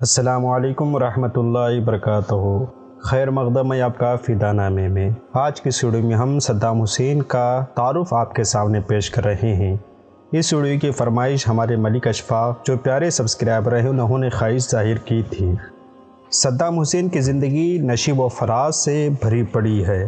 السلام علیکم ورحمۃ اللہ وبرکاتہ۔ خیر مقدم ہے آپ کا فدا نامے میں۔ آج کی ویڈیو میں ہم صدام حسین کا تعارف آپ کے سامنے پیش کر رہے ہیں۔ اس ویڈیو کی فرمائش ہمارے ملک اشفاق جو پیارے سبسکرائبر ہیں انہوں نے خواہش ظاہر کی تھی۔ صدام حسین کی زندگی نشیب و فراز سے بھری پڑی ہے۔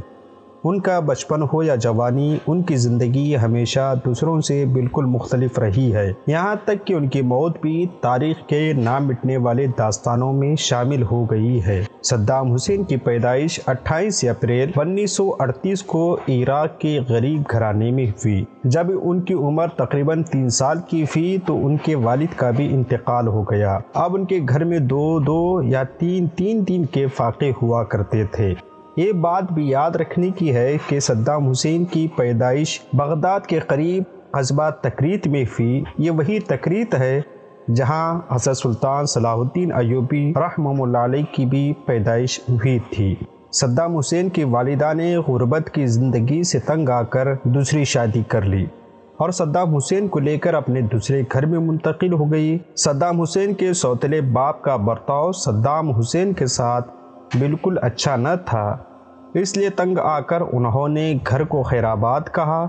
ان کا بچپن ہو یا جوانی، ان کی زندگی ہمیشہ دوسروں سے بالکل مختلف رہی ہے، یہاں تک کہ ان کی موت بھی تاریخ کے نہ مٹنے والے داستانوں میں شامل ہو گئی ہے۔ صدام حسین کی پیدائش 28 اپریل 1938 کو عراق کے غریب گھرانے میں ہوئی۔ جب ان کی عمر تقریباً 3 سال کی تھی تو ان کے والد کا بھی انتقال ہو گیا۔ اب ان کے گھر میں 2 یا 3 دن کے فاقے ہوا کرتے تھے۔ یہ بات بھی یاد رکھنے کی ہے کہ صدام حسین کی پیدائش بغداد کے قریب قصبہ تکریت میں ہوئی۔ یہ وہی تکریت ہے جہاں حضرت سلطان صلاح الدین ایوبی رحمہ اللہ علیہ کی بھی پیدائش ہوئی تھی۔ صدام حسین کی والدہ نے غربت کی زندگی سے تنگ آ کر دوسری شادی کر لی اور صدام حسین کو لے کر اپنے دوسرے گھر میں منتقل ہو گئی۔ صدام حسین کے سوتیلے باپ کا برتاؤ صدام حسین کے ساتھ بالکل اچھا نہ تھا، اس لیے تنگ آ کر انہوں نے گھر کو خیر آباد کہا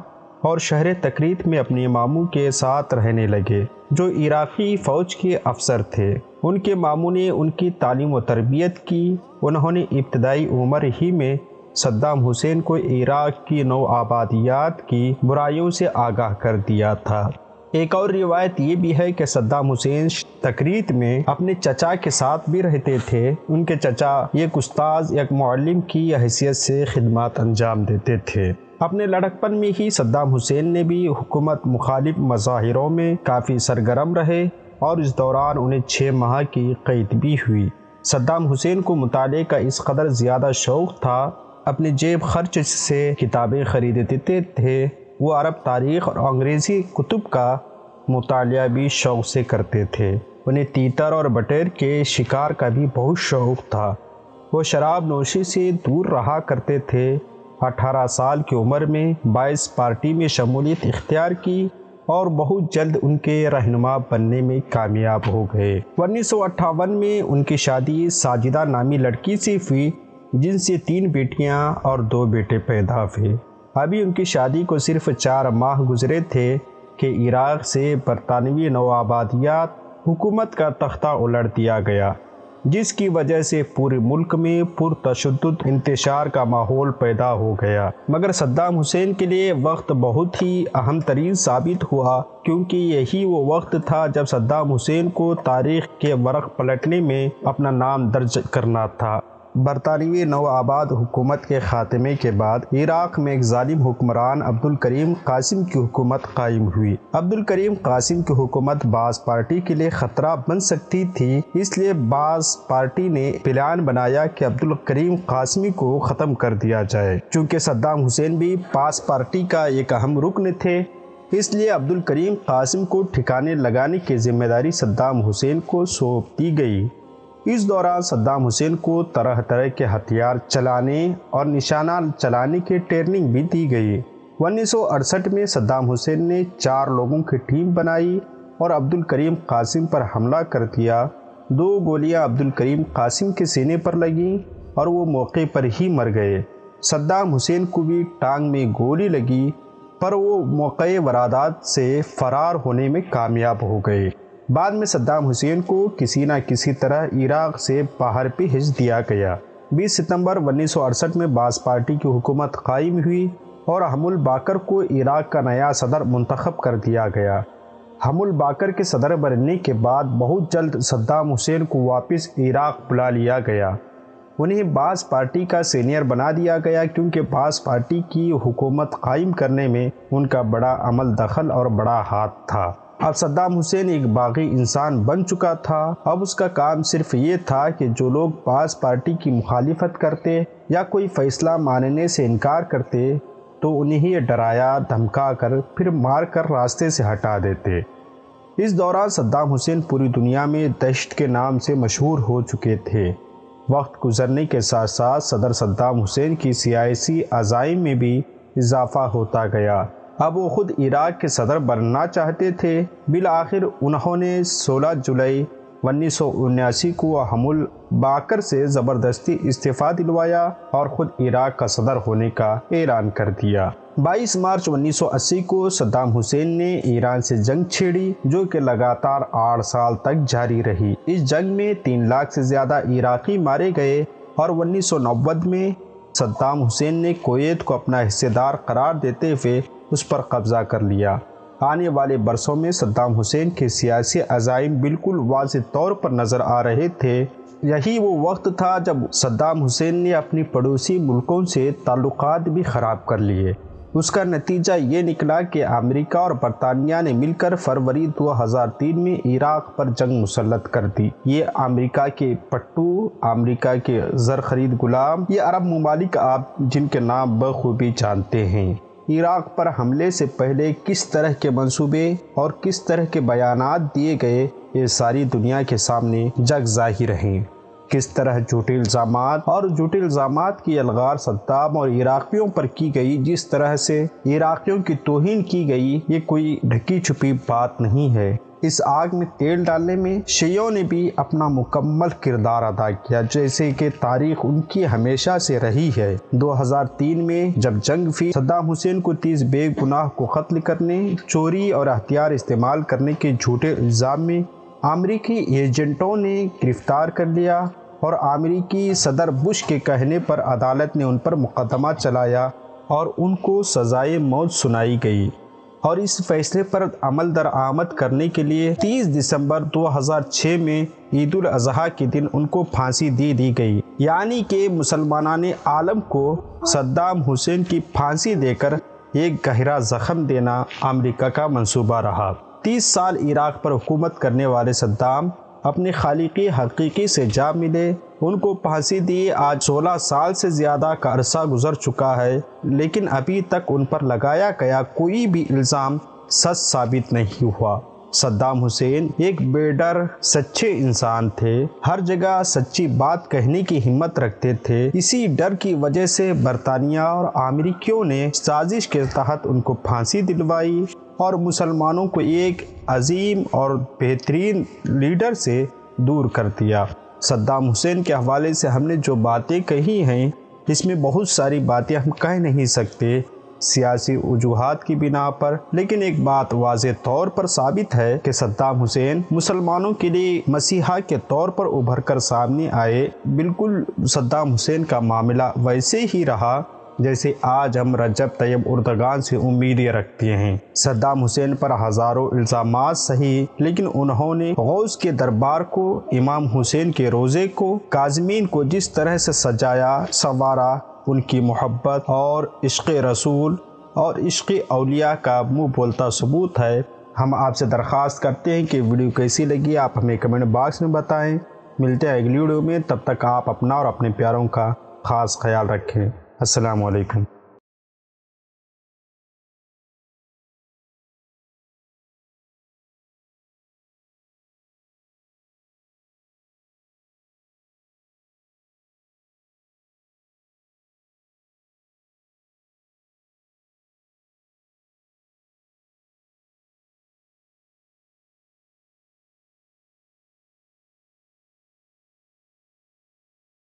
اور شہر تکریت میں اپنے ماموں کے ساتھ رہنے لگے جو عراقی فوج کے افسر تھے۔ ان کے ماموں نے ان کی تعلیم و تربیت کی۔ انہوں نے ابتدائی عمر ہی میں صدام حسین کو عراق کی نوآبادیات کی برائیوں سے آگاہ کر دیا تھا۔ ایک اور روایت یہ بھی ہے کہ صدام حسین تکریت میں اپنے چچا کے ساتھ بھی رہتے تھے۔ ان کے چچا ایک استاذ، ایک معلم کی حیثیت سے خدمات انجام دیتے تھے۔ اپنے لڑکپن میں ہی صدام حسین نے بھی حکومت مخالف مظاہروں میں کافی سرگرم رہے اور اس دوران انہیں 6 ماہ کی قید بھی ہوئی۔ صدام حسین کو مطالعے کا اس قدر زیادہ شوق تھا، اپنے جیب خرچ سے کتابیں خریدتے تھے۔ وہ عرب تاریخ اور انگریزی کتب کا مطالعہ بھی شوق سے کرتے تھے۔ انہیں تیتر اور بٹیر کے شکار کا بھی بہت شوق تھا۔ وہ شراب نوشی سے دور رہا کرتے تھے۔ 18 سال کی عمر میں 22 پارٹی میں شمولیت اختیار کی اور بہت جلد ان کے رہنما بننے میں کامیاب ہو گئے۔ 1958 میں ان کی شادی ساجدہ نامی لڑکی سے ہوئی جن سے 3 بیٹیاں اور 2 بیٹے پیدا ہوئے۔ ابھی ان کی شادی کو صرف 4 ماہ گزرے تھے کہ عراق سے برطانوی نوآبادیات حکومت کا تختہ الٹ دیا گیا، جس کی وجہ سے پورے ملک میں پرتشدد انتشار کا ماحول پیدا ہو گیا۔ مگر صدام حسین کے لیے وقت بہت ہی اہم ترین ثابت ہوا، کیونکہ یہی وہ وقت تھا جب صدام حسین کو تاریخ کے ورق پلٹنے میں اپنا نام درج کرنا تھا۔ برطانوی نوآباد حکومت کے خاتمے کے بعد عراق میں ایک ظالم حکمران عبدالکریم قاسم کی حکومت قائم ہوئی۔ عبدالکریم قاسم کی حکومت باعث پارٹی کے لیے خطرہ بن سکتی تھی، اس لیے باعث پارٹی نے پلان بنایا کہ عبدالکریم قاسمی کو ختم کر دیا جائے۔ چونکہ صدام حسین بھی باعث پارٹی کا ایک اہم رکن تھے، اس لیے عبدالکریم قاسم کو ٹھکانے لگانے کی ذمہ داری صدام حسین کو سونپ دی گئی۔ اس دوران صدام حسین کو طرح طرح کے ہتھیار چلانے اور نشانہ چلانے کی ٹریننگ بھی دی گئی۔ 1968 میں صدام حسین نے 4 لوگوں کی ٹیم بنائی اور عبدالکریم قاسم پر حملہ کر دیا۔ 2 گولیاں عبدالکریم قاسم کے سینے پر لگیں اور وہ موقع پر ہی مر گئے۔ صدام حسین کو بھی ٹانگ میں گولی لگی پر وہ موقع واردات سے فرار ہونے میں کامیاب ہو گئے۔ بعد میں صدام حسین کو کسی نہ کسی طرح عراق سے باہر بھیج دیا گیا۔ 20 ستمبر 1968 میں باعث پارٹی کی حکومت قائم ہوئی اور حم الباقر کو عراق کا نیا صدر منتخب کر دیا گیا۔ حم الباقر کے صدر بننے کے بعد بہت جلد صدام حسین کو واپس عراق بلا لیا گیا۔ انہیں باعث پارٹی کا سینئر بنا دیا گیا کیونکہ باعث پارٹی کی حکومت قائم کرنے میں ان کا بڑا عمل دخل اور بڑا ہاتھ تھا۔ اب صدام حسین ایک باغی انسان بن چکا تھا۔ اب اس کا کام صرف یہ تھا کہ جو لوگ باعث پارٹی کی مخالفت کرتے یا کوئی فیصلہ ماننے سے انکار کرتے تو انہیں ڈرایا دھمکا کر پھر مار کر راستے سے ہٹا دیتے۔ اس دوران صدام حسین پوری دنیا میں دہشت کے نام سے مشہور ہو چکے تھے۔ وقت گزرنے کے ساتھ ساتھ صدر صدام حسین کی سیاسی عزائم میں بھی اضافہ ہوتا گیا۔ اب وہ خود عراق کے صدر بننا چاہتے تھے۔ بالآخر انہوں نے 16 جولائی 1979 کو حمل باکر سے زبردستی استعفیٰ دلوایا اور خود عراق کا صدر ہونے کا اعلان کر دیا۔ 22 مارچ 1980 کو صدام حسین نے ایران سے جنگ چھیڑی جو کہ لگاتار 8 سال تک جاری رہی۔ اس جنگ میں 3 لاکھ سے زیادہ عراقی مارے گئے اور 1990 میں صدام حسین نے کویت کو اپنا حصہ دار قرار دیتے ہوئے اس پر قبضہ کر لیا۔ آنے والے برسوں میں صدام حسین کے سیاسی عزائم بالکل واضح طور پر نظر آ رہے تھے۔ یہی وہ وقت تھا جب صدام حسین نے اپنی پڑوسی ملکوں سے تعلقات بھی خراب کر لیے۔ اس کا نتیجہ یہ نکلا کہ امریکہ اور برطانیہ نے مل کر فروری 2003 میں عراق پر جنگ مسلط کر دی۔ یہ امریکہ کے پٹو، امریکہ کے زر خرید غلام، یہ عرب ممالک آپ جن کے نام بخوبی جانتے ہیں۔ عراق پر حملے سے پہلے کس طرح کے منصوبے اور کس طرح کے بیانات دیے گئے یہ ساری دنیا کے سامنے جگ ظاہر ہیں۔ کس طرح جھوٹے الزامات کی الغار صدام اور عراقیوں پر کی گئی، جس طرح سے عراقیوں کی توہین کی گئی، یہ کوئی ڈھکی چھپی بات نہیں ہے۔ اس آگ میں تیل ڈالنے میں شیعوں نے بھی اپنا مکمل کردار ادا کیا، جیسے کہ تاریخ ان کی ہمیشہ سے رہی ہے۔ 2003 میں جب جنگ ہوئی، صدام حسین کو 30 بے گناہ کو قتل کرنے، چوری اور ہتھیار استعمال کرنے کے جھوٹے الزام میں امریکی ایجنٹوں نے گرفتار کر لیا اور امریکی صدر بش کے کہنے پر عدالت نے ان پر مقدمہ چلایا اور ان کو سزائے موت سنائی گئی، اور اس فیصلے پر عمل درآمد کرنے کے لیے 30 دسمبر 2006 میں عید الاضحیٰ کے دن ان کو پھانسی دی گئی۔ یعنی کہ مسلمانان عالم کو صدام حسین کی پھانسی دے کر ایک گہرا زخم دینا امریکہ کا منصوبہ رہا۔ 30 سال عراق پر حکومت کرنے والے صدام اپنے خالق حقیقی سے جا ملے، ان کو پھانسی دی۔ آج 16 سال سے زیادہ کا عرصہ گزر چکا ہے، لیکن ابھی تک ان پر لگایا گیا کوئی بھی الزام سچ ثابت نہیں ہوا۔ صدام حسین ایک بے ڈر سچے انسان تھے، ہر جگہ سچی بات کہنے کی ہمت رکھتے تھے۔ اسی ڈر کی وجہ سے برطانیہ اور امریکیوں نے سازش کے تحت ان کو پھانسی دلوائی اور مسلمانوں کو ایک عظیم اور بہترین لیڈر سے دور کر دیا۔ صدام حسین کے حوالے سے ہم نے جو باتیں کہی ہیں، اس میں بہت ساری باتیں ہم کہہ نہیں سکتے سیاسی وجوہات کی بنا پر، لیکن ایک بات واضح طور پر ثابت ہے کہ صدام حسین مسلمانوں کے لیے مسیحا کے طور پر ابھر کر سامنے آئے۔ بالکل صدام حسین کا معاملہ ویسے ہی رہا جیسے آج ہم رجب طیب اردگان سے امیدیں رکھتے ہیں۔ صدام حسین پر ہزاروں الزامات سہی، لیکن انہوں نے غوث کے دربار کو، امام حسین کے روزے کو، کاظمین کو جس طرح سے سجایا سنوارا، ان کی محبت اور عشق رسول اور عشق اولیاء کا منہ بولتا ثبوت ہے۔ ہم آپ سے درخواست کرتے ہیں کہ ویڈیو کیسی لگی آپ ہمیں کمنٹ باکس میں بتائیں۔ ملتے ہیں اگلی ویڈیو میں، تب تک آپ اپنا اور اپنے پیاروں کا خاص خیال رکھیں۔ السلام علیکم۔